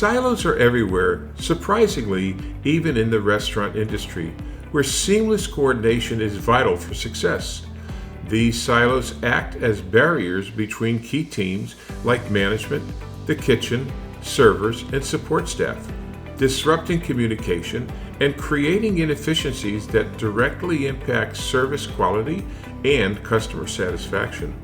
Silos are everywhere, surprisingly, even in the restaurant industry, where seamless coordination is vital for success. These silos act as barriers between key teams like management, the kitchen, servers, and support staff, disrupting communication and creating inefficiencies that directly impact service quality and customer satisfaction.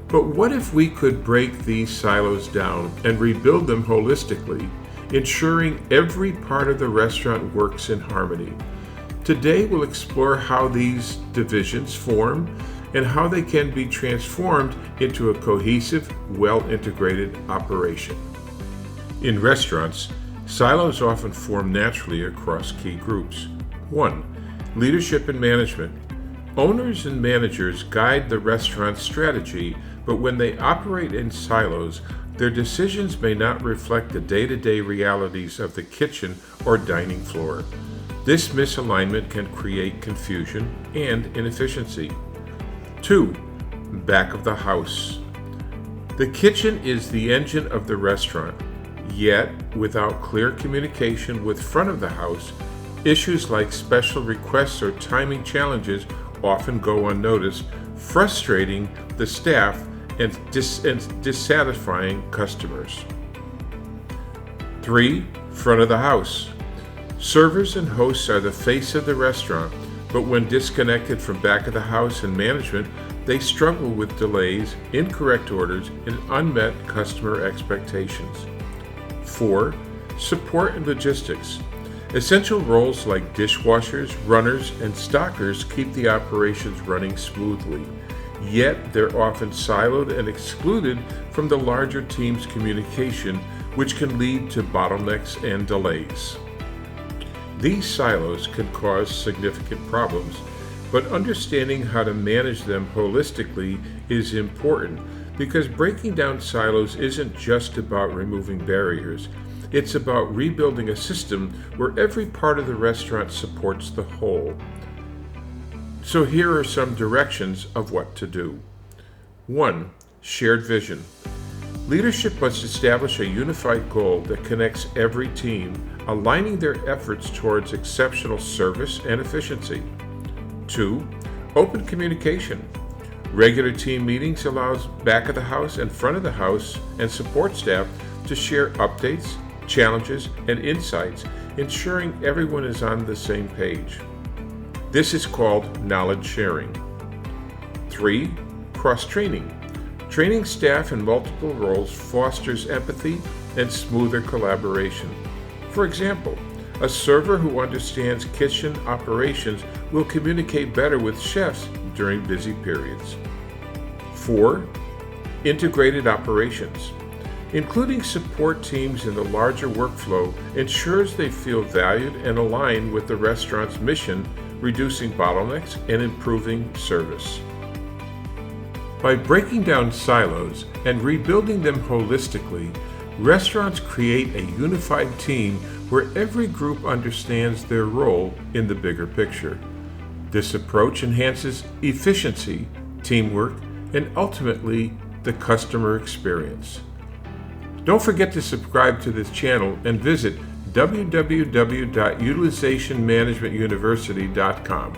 But what if we could break these silos down and rebuild them holistically, ensuring every part of the restaurant works in harmony? Today we'll explore how these divisions form and how they can be transformed into a cohesive, well-integrated operation. In restaurants, silos often form naturally across key groups. 1. Leadership and management. Owners and managers guide the restaurant's strategy, but when they operate in silos, their decisions may not reflect the day-to-day realities of the kitchen or dining floor. This misalignment can create confusion and inefficiency. 2. Back of the house. The kitchen is the engine of the restaurant, yet without clear communication with front of the house, issues like special requests or timing challenges often go unnoticed, frustrating the staff and dissatisfying customers. 3. Front of the house. Servers and hosts are the face of the restaurant, but when disconnected from back of the house and management, they struggle with delays, incorrect orders, and unmet customer expectations. 4. Support and logistics. Essential roles like dishwashers, runners, and stockers keep the operations running smoothly, yet they're often siloed and excluded from the larger team's communication, which can lead to bottlenecks and delays. These silos can cause significant problems, but understanding how to manage them holistically is important because breaking down silos isn't just about removing barriers. It's about rebuilding a system where every part of the restaurant supports the whole. So here are some directions of what to do. 1. Shared vision. Leadership must establish a unified goal that connects every team, aligning their efforts towards exceptional service and efficiency. 2. Open communication. Regular team meetings allows back of the house and front of the house and support staff to share updates, challenges, and insights, ensuring everyone is on the same page. This is called knowledge sharing. 3. Cross-training. Training staff in multiple roles fosters empathy and smoother collaboration. For example, a server who understands kitchen operations will communicate better with chefs during busy periods. 4. Integrated operations. Including support teams in the larger workflow ensures they feel valued and aligned with the restaurant's mission, reducing bottlenecks and improving service. By breaking down silos and rebuilding them holistically, restaurants create a unified team where every group understands their role in the bigger picture. This approach enhances efficiency, teamwork, and ultimately the customer experience. Don't forget to subscribe to this channel and visit www.utilizationmanagementuniversity.com.